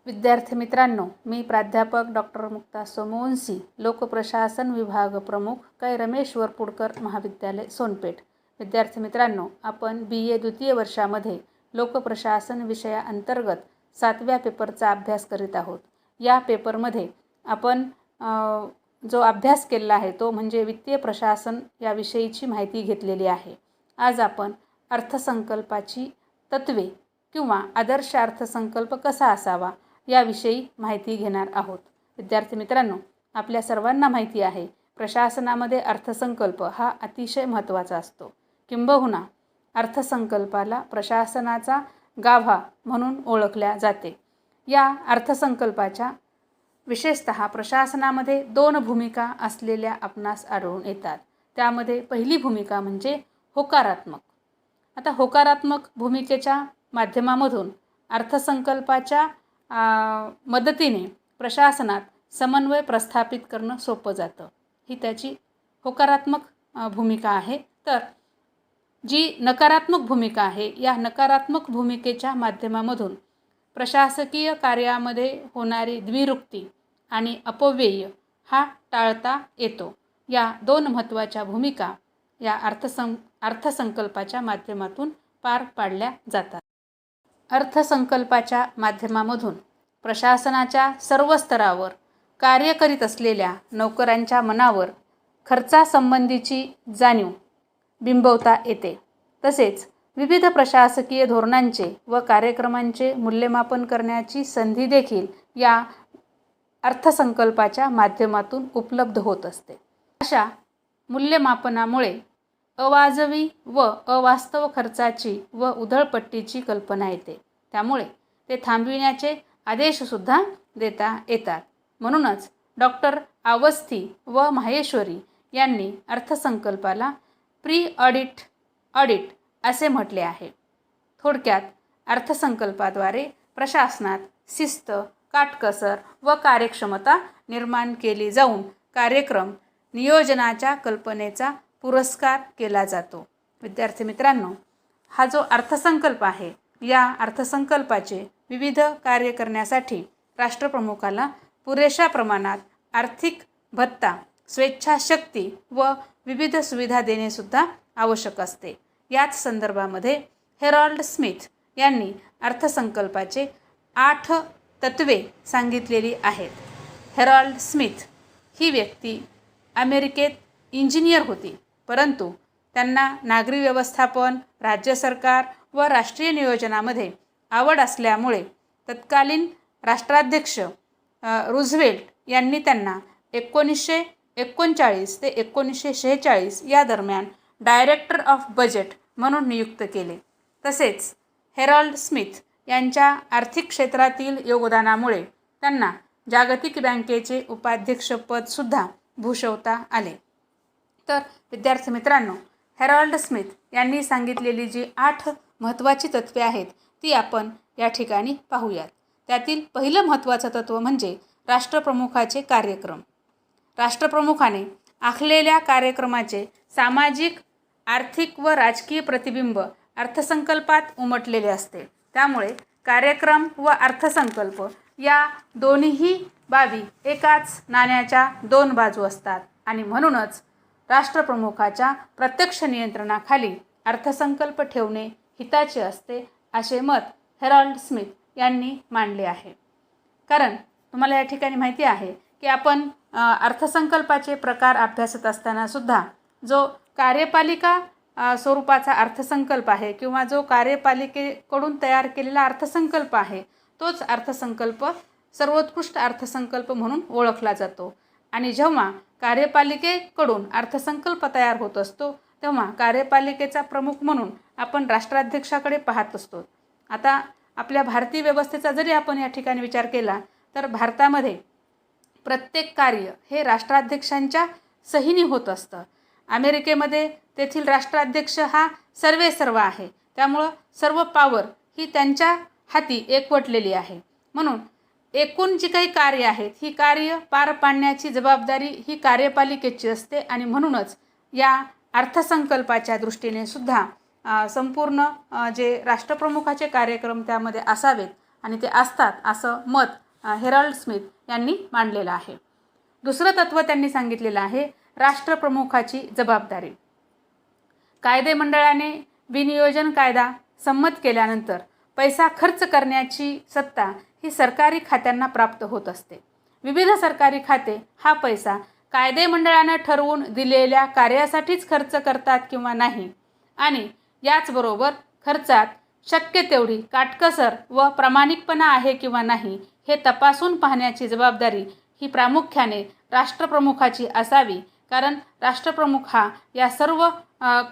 विद्यार्थी मित्रांनो, मी प्राध्यापक डॉक्टर मुक्ता सोमवंशी, लोकप्रशासन विभाग प्रमुख, कै रमेश वरपुडकर महाविद्यालय सोनपेठ. विद्यार्थी मित्रांनो, आपण BA द्वितीय वर्षामध्ये लोकप्रशासन विषयाअंतर्गत 7व्या पेपरचा अभ्यास करीत आहोत. या पेपरमध्ये आपण जो अभ्यास केलेला आहे तो म्हणजे वित्तीय प्रशासन या विषयीची माहिती घेतलेली आहे. आज आपण अर्थसंकल्पाची तत्त्वे किंवा आदर्श अर्थसंकल्प कसा असावा याविषयी माहिती घेणार आहोत. विद्यार्थी मित्रांनो, आपल्या सर्वांना माहिती आहे प्रशासनामध्ये अर्थसंकल्प हा अतिशय महत्त्वाचा असतो. किंबहुना अर्थसंकल्पाला प्रशासनाचा गाभा म्हणून ओळखल्या जाते. या अर्थसंकल्पाच्या विशेषतः प्रशासनामध्ये 2 भूमिका असलेल्या आपणास आढळून येतात. त्यामध्ये पहिली भूमिका म्हणजे होकारात्मक. आता होकारात्मक भूमिकेच्या माध्यमामधून अर्थसंकल्पाच्या मदतीने प्रशासनात समन्वय प्रस्थापित करणं सोपं जातं. ही त्याची होकारात्मक भूमिका आहे. तर जी नकारात्मक भूमिका आहे, या नकारात्मक भूमिकेच्या माध्यमामधून प्रशासकीय कार्यामध्ये होणारी द्विरुक्ती आणि अपव्यय हा टाळता येतो. या 2 महत्त्वाच्या भूमिका या अर्थसंकल्पाच्या माध्यमातून पार पाडल्या जातात. अर्थसंकल्पाच्या माध्यमामधून प्रशासनाच्या सर्व स्तरावर कार्य करीत असलेल्या नोकरांच्या मनावर खर्चासंबंधीची जाणीव बिंबवता येते. तसेच विविध प्रशासकीय धोरणांचे व कार्यक्रमांचे मूल्यमापन करण्याची संधी देखील या अर्थसंकल्पाच्या माध्यमातून उपलब्ध होत असते. अशा मूल्यमापनामुळे अवाजवी व अवास्तव खर्चाची व उधळपट्टीची कल्पना येते. त्यामुळे ते थांबविण्याचे आदेशसुद्धा देता येतात. म्हणूनच डॉक्टर अवस्थी व माहेश्वरी यांनी अर्थसंकल्पाला प्री ऑडिट असे म्हटले आहे. थोडक्यात अर्थसंकल्पाद्वारे प्रशासनात शिस्त, काटकसर व कार्यक्षमता निर्माण केली जाऊन कार्यक्रम नियोजनाच्या कल्पनेचा पुरस्कार केला जातो. विद्यार्थी मित्रांनो, हा जो अर्थसंकल्प आहे, या अर्थसंकल्पाचे विविध कार्य करण्यासाठी राष्ट्रप्रमुखाला पुरेशा प्रमाणात आर्थिक भत्ता, स्वेच्छाशक्ती व विविध सुविधा देणेसुद्धा आवश्यक असते. याच संदर्भामध्ये हेरॉल्ड स्मिथ यांनी अर्थसंकल्पाचे 8 तत्त्वे सांगितलेली आहेत. हेरॉल्ड स्मिथ ही व्यक्ती अमेरिकेत इंजिनियर होती, परंतु त्यांना नागरी व्यवस्थापन, राज्य सरकार व राष्ट्रीय नियोजनामध्ये आवड असल्यामुळे तत्कालीन राष्ट्राध्यक्ष रूझवेल्ट यांनी त्यांना 1939 ते 1946 या दरम्यान डायरेक्टर ऑफ बजेट म्हणून नियुक्त केले. तसेच हेरॉल्ड स्मिथ यांच्या आर्थिक क्षेत्रातील योगदानामुळे त्यांना जागतिक बँकेचे उपाध्यक्षपदसुद्धा भूषवता आले. तर विद्यार्थी मित्रांनो, हेरॉल्ड स्मिथ यांनी सांगितलेली जी 8 महत्त्वाची तत्त्वे आहेत ती आपण या ठिकाणी पाहूयात. त्यातील पहिलं महत्त्वाचं तत्त्व म्हणजे राष्ट्रप्रमुखाचे कार्यक्रम. राष्ट्रप्रमुखाने आखलेल्या कार्यक्रमाचे सामाजिक, आर्थिक व राजकीय प्रतिबिंब अर्थसंकल्पात उमटलेले असते. त्यामुळे कार्यक्रम व अर्थसंकल्प या दोन्हीही बाबी एकाच नाण्याच्या 2 बाजू असतात आणि म्हणूनच राष्ट्रप्रमुखाच्या प्रत्यक्ष नियंत्रणाखाली अर्थसंकल्प ठेवणे हिताचे असते, असे मत हेरॉल्ड स्मिथ यांनी मांडले आहे. कारण तुम्हाला या ठिकाणी माहिती आहे की आपण अर्थसंकल्पाचे प्रकार अभ्यासत असताना सुद्धा जो कार्यपालिका स्वरूपाचा अर्थसंकल्प आहे किंवा जो कार्यपालिकेकडून तयार केलेला अर्थसंकल्प आहे, तोच अर्थसंकल्प सर्वोत्कृष्ट अर्थसंकल्प म्हणून ओळखला जातो. आणि जेव्हा कार्यपालिकेकडून अर्थसंकल्प तयार होत असतो तेव्हा कार्यपालिकेचा प्रमुख म्हणून आपण राष्ट्राध्यक्षाकडे पाहत असतो. आता आपल्या भारतीय व्यवस्थेचा जरी आपण या ठिकाणी विचार केला तर भारतामध्ये प्रत्येक कार्य हे राष्ट्राध्यक्षांच्या सहीने होत असतं. अमेरिकेमध्ये तेथील राष्ट्राध्यक्ष हा सर्वेसर्वा आहे. त्यामुळं सर्व पॉवर ही त्यांच्या हाती एकवटलेली आहे. म्हणून एकूण जी काही कार्य आहेत ही कार्य पार पाडण्याची जबाबदारी ही कार्यपालिकेची असते आणि म्हणूनच या अर्थसंकल्पाच्या दृष्टीने सुद्धा संपूर्ण जे राष्ट्रप्रमुखाचे कार्यक्रम त्यामध्ये असावेत आणि ते असतात असं मत हेरल्ड स्मिथ यांनी मांडलेलं आहे. दुसरं तत्त्व त्यांनी सांगितलेलं आहे राष्ट्रप्रमुखाची जबाबदारी. कायदे मंडळाने विनियोजन कायदा संमत केल्यानंतर पैसा खर्च करण्याची सत्ता ही सरकारी खात्यांना प्राप्त होत असते. विविध सरकारी खाते हा पैसा कायदे मंडळानं ठरवून दिलेल्या कार्यासाठीच खर्च करतात किंवा नाही, आणि याचबरोबर खर्चात शक्य तेवढी काटकसर व प्रामाणिकपणा आहे किंवा नाही हे तपासून पाहण्याची जबाबदारी ही प्रामुख्याने राष्ट्रप्रमुखाची असावी. कारण राष्ट्रप्रमुख हा या सर्व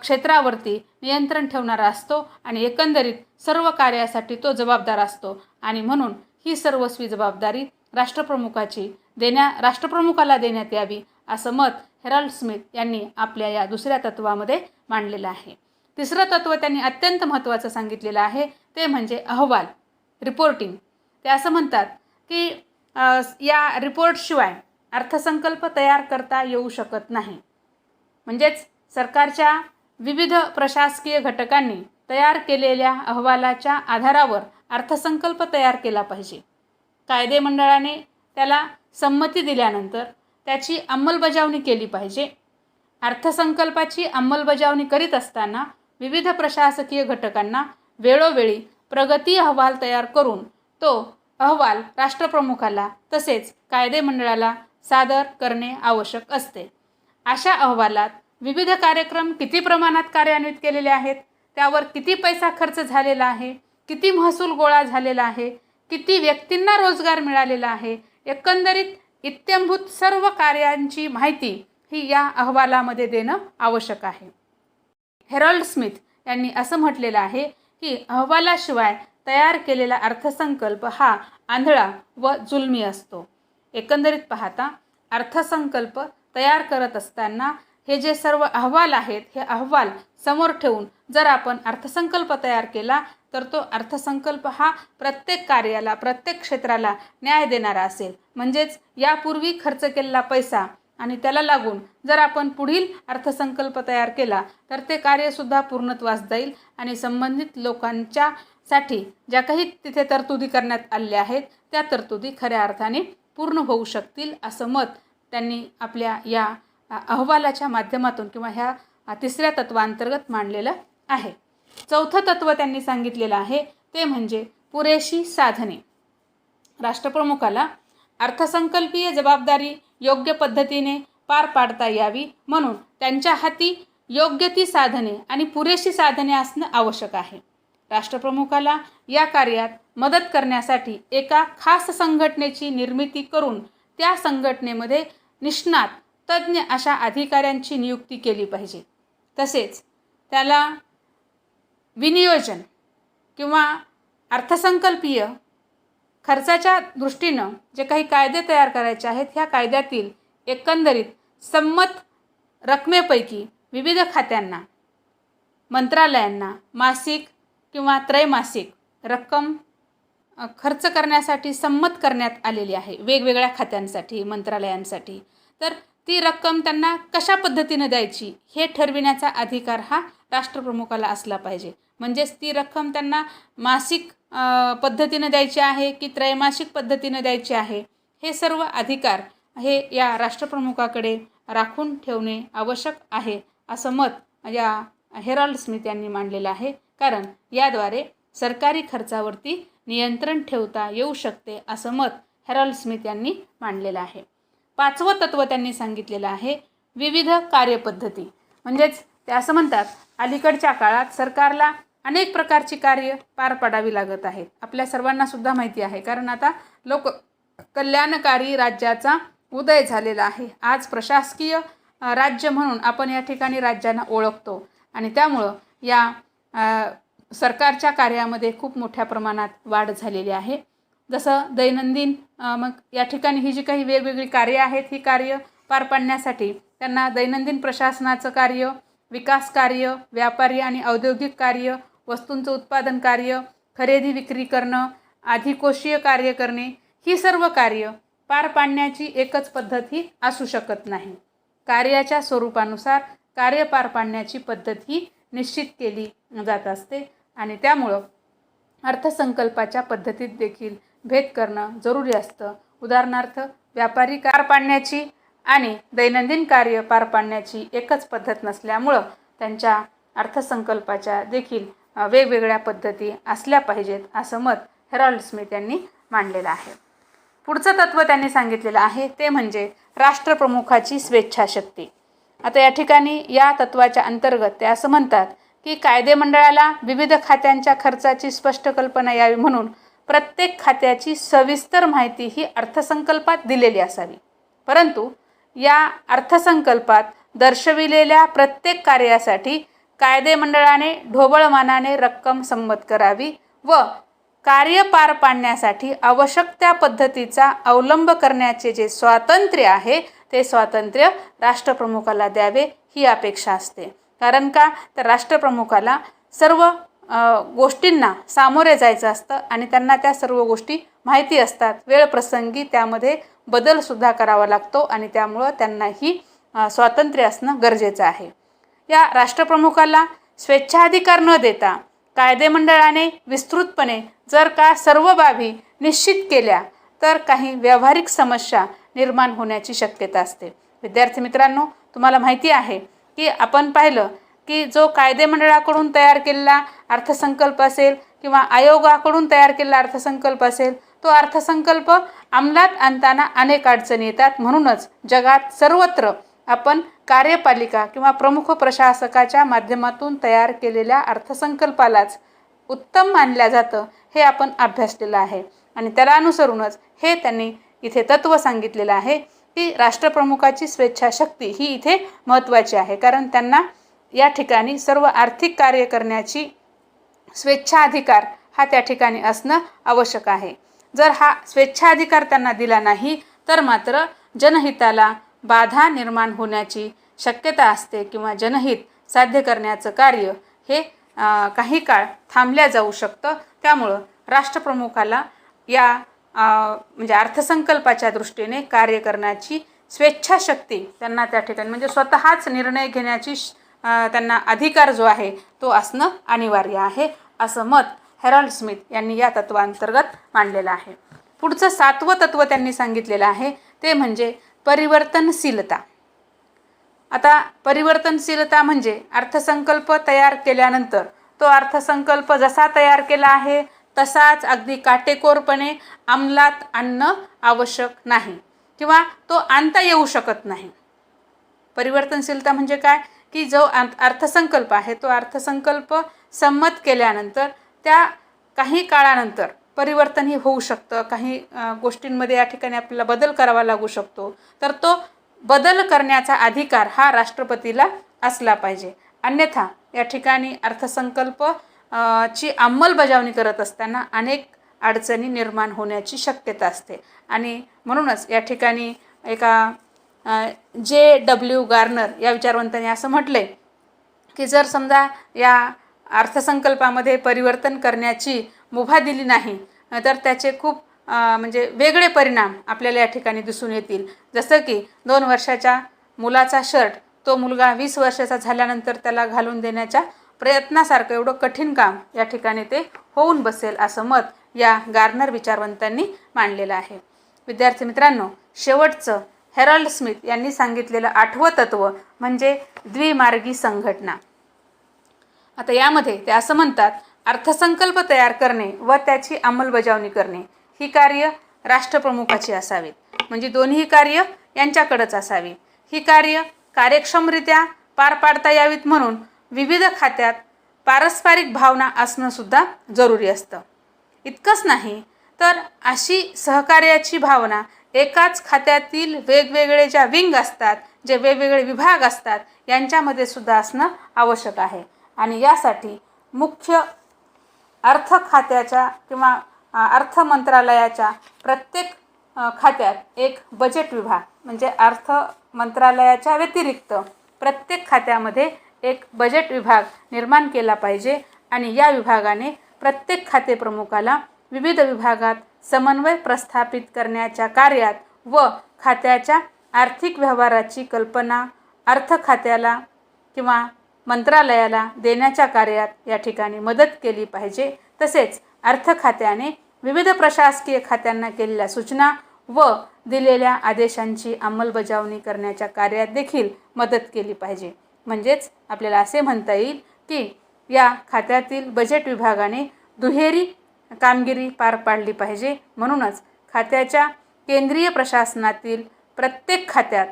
क्षेत्रावरती नियंत्रण ठेवणारा असतो आणि एकंदरीत सर्व कार्यासाठी तो जबाबदार असतो, आणि म्हणून ही सर्वस्वी जबाबदारी राष्ट्रप्रमुखाला देण्यात यावी असं मत हेरल्ड स्मिथ यांनी आपल्या या दुसऱ्या तत्वामध्ये मांडलेलं आहे. तिसरं तत्व त्यांनी अत्यंत महत्त्वाचं सांगितलेलं आहे ते म्हणजे अहवाल, रिपोर्टिंग. ते असं म्हणतात की या रिपोर्टशिवाय अर्थसंकल्प तयार करता येऊ शकत नाही. म्हणजेच सरकारच्या विविध प्रशासकीय घटकांनी तयार केलेल्या अहवालाच्या आधारावर अर्थसंकल्प तयार केला पाहिजे. कायदे मंडळाने त्याला संमती दिल्यानंतर त्याची अंमलबजावणी केली पाहिजे. अर्थसंकल्पाची अंमलबजावणी करीत असताना विविध प्रशासकीय घटकांना वेळोवेळी प्रगती अहवाल तयार करून तो अहवाल राष्ट्रप्रमुखाला तसेच कायदे मंडळाला सादर करणे आवश्यक असते. अशा अहवालात विविध कार्यक्रम किती प्रमाणात कार्यान्वित केलेले आहेत, त्यावर किती पैसा खर्च झालेला आहे, किती महसूल गोळा झालेला आहे, किती व्यक्तींना रोजगार मिळालेला आहे, एकंदरीत इत्थंभूत सर्व कार्यांची माहिती ही या अहवालामध्ये देणं आवश्यक आहे. हेरल्ड स्मिथ यांनी असं म्हटलेलं आहे की अहवालाशिवाय तयार केलेला अर्थसंकल्प हा आंधळा व जुलमी असतो. एकंदरीत पाहता अर्थसंकल्प तयार करत असताना हे जे सर्व अहवाल आहेत हे अहवाल समोर ठेवून जर आपण अर्थसंकल्प तयार केला तर तो अर्थसंकल्प हा प्रत्येक कार्याला, प्रत्येक क्षेत्राला न्याय देणारा असेल. म्हणजेच यापूर्वी खर्च केलेला पैसा आणि त्याला लागून जर आपण पुढील अर्थसंकल्प तयार केला तर ते कार्यसुद्धा पूर्णत्वास जाईल आणि संबंधित लोकांच्यासाठी ज्या काही तिथे तरतुदी करण्यात आलेल्या आहेत त्या तरतुदी खऱ्या अर्थाने पूर्ण होऊ शकतील असं मत त्यांनी आपल्या या अहवालाच्या माध्यमातून किंवा ह्या तिसऱ्या तत्वांतर्गत मांडलेलं आहे. चौथं तत्व त्यांनी सांगितलेलं आहे ते म्हणजे पुरेशी साधने. राष्ट्रप्रमुखाला अर्थसंकल्पीय जबाबदारी योग्य पद्धतीने पार पाडता यावी म्हणून त्यांच्या हाती योग्य ती साधने आणि पुरेशी साधने असणं आवश्यक आहे. राष्ट्रप्रमुखाला या कार्यात मदत करण्यासाठी एका खास संघटनेची निर्मिती करून त्या संघटनेमध्ये निष्णात तज्ज्ञ अशा अधिकाऱ्यांची नियुक्ती केली पाहिजे. तसेच त्याला विनियोजन किंवा अर्थसंकल्पीय खर्चाच्या दृष्टीनं जे काही कायदे तयार करायचे आहेत ह्या कायद्यातील एकंदरीत संमत रकमेपैकी विविध खात्यांना, मंत्रालयांना मासिक किंवा त्रैमासिक रक्कम खर्च करण्यासाठी संमत करण्यात आलेली आहे वेगवेगळ्या खात्यांसाठी, मंत्रालयांसाठी. तर ती रक्कम त्यांना कशा पद्धतीने द्यायची हे ठरविण्याचा अधिकार हा राष्ट्रप्रमुखाला असला पाहिजे. म्हणजेच ती रक्कम त्यांना मासिक पद्धतीने द्यायची आहे की त्रैमासिक पद्धतीने द्यायची आहे हे सर्व अधिकार हे या राष्ट्रप्रमुखाकडे राखून ठेवणे आवश्यक आहे असं मत या हेरल्ड स्मिथ यांनी मांडलेलं आहे. कारण याद्वारे सरकारी खर्चावरती नियंत्रण ठेवता येऊ शकते असं मत हेरल्ड स्मिथ यांनी मांडलेलं आहे. पाचवं तत्व त्यांनी सांगितलेलं आहे विविध कार्यपद्धती. म्हणजेच ते असं म्हणतात अलीकडच्या काळात सरकारला अनेक प्रकारची कार्य पार पाडावी लागत आहेत. आपल्या सर्वांना सुद्धा माहिती आहे कारण आता लोक कल्याणकारी राज्याचा उदय झालेला आहे. आज प्रशासकीय राज्य म्हणून आपण या ठिकाणी राज्यांना ओळखतो आणि त्यामुळं या सरकारच्या कार्यामध्ये खूप मोठ्या प्रमाणात वाढ झालेली आहे. जसं दैनंदिन मग या ठिकाणी ही जी काही वेगवेगळी कार्य आहेत ही कार्य पार पाडण्यासाठी त्यांना दैनंदिन प्रशासनाचं कार्य, विकास कार्य, व्यापारी आणि औद्योगिक कार्य, वस्तूंचं उत्पादन कार्य, खरेदी विक्री करणं, अधिकोषीय कार्य करणे ही सर्व कार्य पार पाडण्याची एकच पद्धत ही असू शकत नाही. कार्याच्या स्वरूपानुसार कार्य पार पाडण्याची पद्धत ही निश्चित केली जात असते आणि त्यामुळं अर्थसंकल्पाच्या पद्धतीत देखील भेद करणं जरुरी असतं. उदाहरणार्थ, व्यापारी पार पाडण्याची आणि दैनंदिन कार्य पार पाडण्याची एकच पद्धत नसल्यामुळं त्यांच्या अर्थसंकल्पाच्या देखील वेगवेगळ्या पद्धती असल्या पाहिजेत, असं मत हेरॉल्ड स्मिथ यांनी मांडलेलं आहे. पुढचं तत्त्व त्यांनी सांगितलेलं आहे ते म्हणजे राष्ट्रप्रमुखाची स्वेच्छाशक्ती. आता या ठिकाणी या तत्त्वाच्या अंतर्गत ते असं म्हणतात की कायदेमंडळाला विविध खात्यांच्या खर्चाची स्पष्ट कल्पना यावी म्हणून प्रत्येक खात्याची सविस्तर माहिती ही अर्थसंकल्पात दिलेली असावी. परंतु या अर्थसंकल्पात दर्शविलेल्या प्रत्येक कार्यासाठी कायदेमंडळाने ढोबळमानाने रक्कम संमत करावी व कार्य पार पाडण्यासाठी आवश्यक त्या पद्धतीचा अवलंब करण्याचे जे स्वातंत्र्य आहे ते स्वातंत्र्य राष्ट्रप्रमुखाला द्यावे ही अपेक्षा असते. कारण का, तर राष्ट्रप्रमुखाला सर्व गोष्टींना सामोरे जायचं असतं आणि त्यांना त्या सर्व गोष्टी माहिती असतात. वेळप्रसंगी त्यामध्ये बदलसुद्धा करावा लागतो आणि त्यामुळं त्यांनाही स्वातंत्र्य असणं गरजेचं आहे. या राष्ट्रप्रमुखाला स्वेच्छाधिकार न देता कायदेमंडळाने विस्तृतपणे जर का सर्व बाबी निश्चित केल्या तर काही व्यावहारिक समस्या निर्माण होण्याची शक्यता असते. विद्यार्थी मित्रांनो, तुम्हाला माहिती आहे की आपण पाहिलं की जो कायदेमंडळाकडून तयार केलेला अर्थसंकल्प असेल किंवा आयोगाकडून तयार केलेला अर्थसंकल्प असेल, तो अर्थसंकल्प अंमलात आणताना अनेक अडचणी येतात. म्हणूनच जगात सर्वत्र आपण कार्यपालिका किंवा प्रमुख प्रशासकाच्या माध्यमातून तयार केलेल्या अर्थसंकल्पालाच उत्तम मानलं जातं, हे आपण अभ्यासलेलं आहे. आणि त्याला अनुसरूनच हे त्यांनी इथे तत्त्व सांगितलेलं आहे की राष्ट्रप्रमुखाची स्वेच्छाशक्ती ही इथे महत्त्वाची आहे. कारण त्यांना या ठिकाणी सर्व आर्थिक कार्य करण्याची स्वेच्छाधिकार हा त्या ठिकाणी असणं आवश्यक आहे. जर हा स्वेच्छाधिकार त्यांना दिला नाही तर मात्र जनहिताला बाधा निर्माण होण्याची शक्यता असते किंवा जनहित साध्य करण्याचं कार्य हे काही काळ थांबल्या जाऊ शकतं. त्यामुळं राष्ट्रप्रमुखाला या म्हणजे अर्थसंकल्पाच्या दृष्टीने कार्य करण्याची स्वेच्छाशक्ती त्यांना त्या ठिकाणी म्हणजे स्वतःच निर्णय घेण्याची त्यांना अधिकार जो आहे तो असणं अनिवार्य आहे, असं मत हेरॉल्ड स्मिथ यांनी या तत्वांतर्गत मांडलेलं आहे. पुढचं 7वं तत्त्व त्यांनी सांगितलेलं आहे ते म्हणजे परिवर्तनशीलता. आता परिवर्तनशीलता म्हणजे अर्थसंकल्प तयार केल्यानंतर तो अर्थसंकल्प जसा तयार केला आहे तसाच अगदी काटेकोरपणे अंमलात आणणं आवश्यक नाही किंवा तो आणता येऊ शकत नाही. परिवर्तनशीलता म्हणजे काय की जो अर्थसंकल्प आहे तो अर्थसंकल्प संमत केल्यानंतर त्या काही काळानंतर परिवर्तनही होऊ शकतं. काही गोष्टींमध्ये या ठिकाणी आपल्याला बदल करावा लागू शकतो. तर तो बदल करण्याचा अधिकार हा राष्ट्रपतीला असला पाहिजे. अन्यथा या ठिकाणी अर्थसंकल्प ची अंमलबजावणी करत असताना अनेक अडचणी निर्माण होण्याची शक्यता असते. आणि म्हणूनच या ठिकाणी एका J.W. गार्नर या विचारवंतांनी असं म्हटले की जर समजा या अर्थसंकल्पामध्ये परिवर्तन करण्याची मुभा दिली नाही तर त्याचे खूप म्हणजे वेगळे परिणाम आपल्याला या ठिकाणी दिसून येतील. जसं की 2 वर्षाच्या मुलाचा शर्ट तो मुलगा 20 वर्षाचा झाल्यानंतर त्याला घालून देण्याच्या प्रयत्नासारखं एवढं कठीण काम या ठिकाणी ते होऊन बसेल, असं मत या गार्नर विचारवंतांनी मांडलेलं आहे. विद्यार्थी मित्रांनो, शेवटचं हेरॉल्ड स्मिथ यांनी सांगितलेलं 8वं तत्त्व म्हणजे द्विमार्गी संघटना. आता यामध्ये ते असं म्हणतात, अर्थसंकल्प तयार करणे व त्याची अंमलबजावणी करणे ही कार्य राष्ट्रप्रमुखाची असावीत. म्हणजे दोन्ही कार्य यांच्याकडेच असावी. ही कार्य कार्यक्षमरित्या पार पाडता यावीत म्हणून विविध खात्यात पारस्परिक भावना असणं सुद्धा जरुरी असतं. इतकंच नाही तर अशी सहकार्याची भावना एकाच खात्यातील वेगवेगळे ज्या विंग असतात, जे वेगवेगळे विभाग असतात यांच्यामध्ये सुद्धा असणं आवश्यक आहे. आणि यासाठी मुख्य अर्थ खात्याच्या किंवा अर्थ मंत्रालयाच्या प्रत्येक खात्यात एक बजेट विभाग म्हणजे अर्थ मंत्रालयाच्या व्यतिरिक्त प्रत्येक खात्यामध्ये एक बजेट विभाग निर्माण केला पाहिजे. आणि या विभागाने प्रत्येक खाते प्रमुखाला विविध विभागात समन्वय प्रस्थापित करण्याच्या कार्यात व खात्याच्या आर्थिक व्यवहाराची कल्पना अर्थ खात्याला किंवा मंत्रालयाला देण्याच्या कार्यात या ठिकाणी मदत केली पाहिजे. तसेच अर्थ खात्याने विविध प्रशासकीय खात्यांना केलेल्या सूचना व दिलेल्या आदेशांची अंमलबजावणी करण्याच्या कार्यात देखील मदत केली पाहिजे. म्हणजेच आपल्याला असे म्हणता येईल की या खात्यातील बजेट विभागाने दुहेरी कामगिरी पार पाडली पाहिजे. म्हणूनच खात्याच्या केंद्रीय प्रशासनातील प्रत्येक खात्यात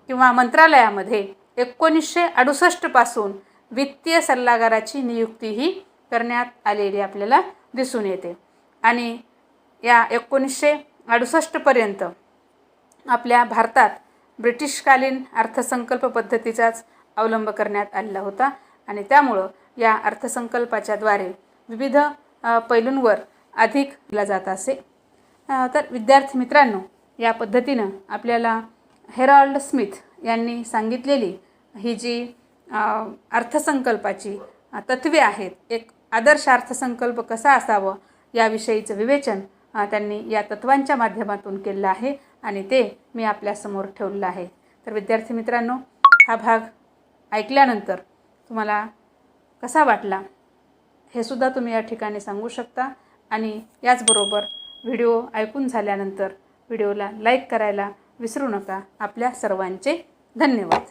किंवा मंत्रालयामध्ये 1968 पासून वित्तीय सल्लागाराची नियुक्तीही करण्यात आलेली आपल्याला दिसून येते. आणि या 1968 पर्यंत आपल्या भारतात ब्रिटिशकालीन अर्थसंकल्प पद्धतीचाच अवलंब करण्यात आलेला होता आणि त्यामुळं या अर्थसंकल्पाच्या द्वारे विविध पैलूंवर अधिक दिला जात असे. तर विद्यार्थी मित्रांनो, या पद्धतीनं आपल्याला हेरॉल्ड स्मिथ यांनी सांगितलेली ही जी अर्थसंकल्पाची तत्त्वे आहेत, एक आदर्श अर्थसंकल्प कसा असावं याविषयीचं विवेचन त्यांनी या तत्त्वांच्या माध्यमातून केलं आहे आणि ते मी आपल्यासमोर ठेवलेलं आहे. तर विद्यार्थी मित्रांनो, हा भाग ऐकल्यानंतर तुम्हाला कसा वाटला हे सुद्धा तुम्ही या ठिकाणी सांगू शकता. आणि याचबरोबर व्हिडिओ ऐकून झाल्यानंतर व्हिडिओला लाईक करायला विसरू नका. आपल्या सर्वांचे धन्यवाद.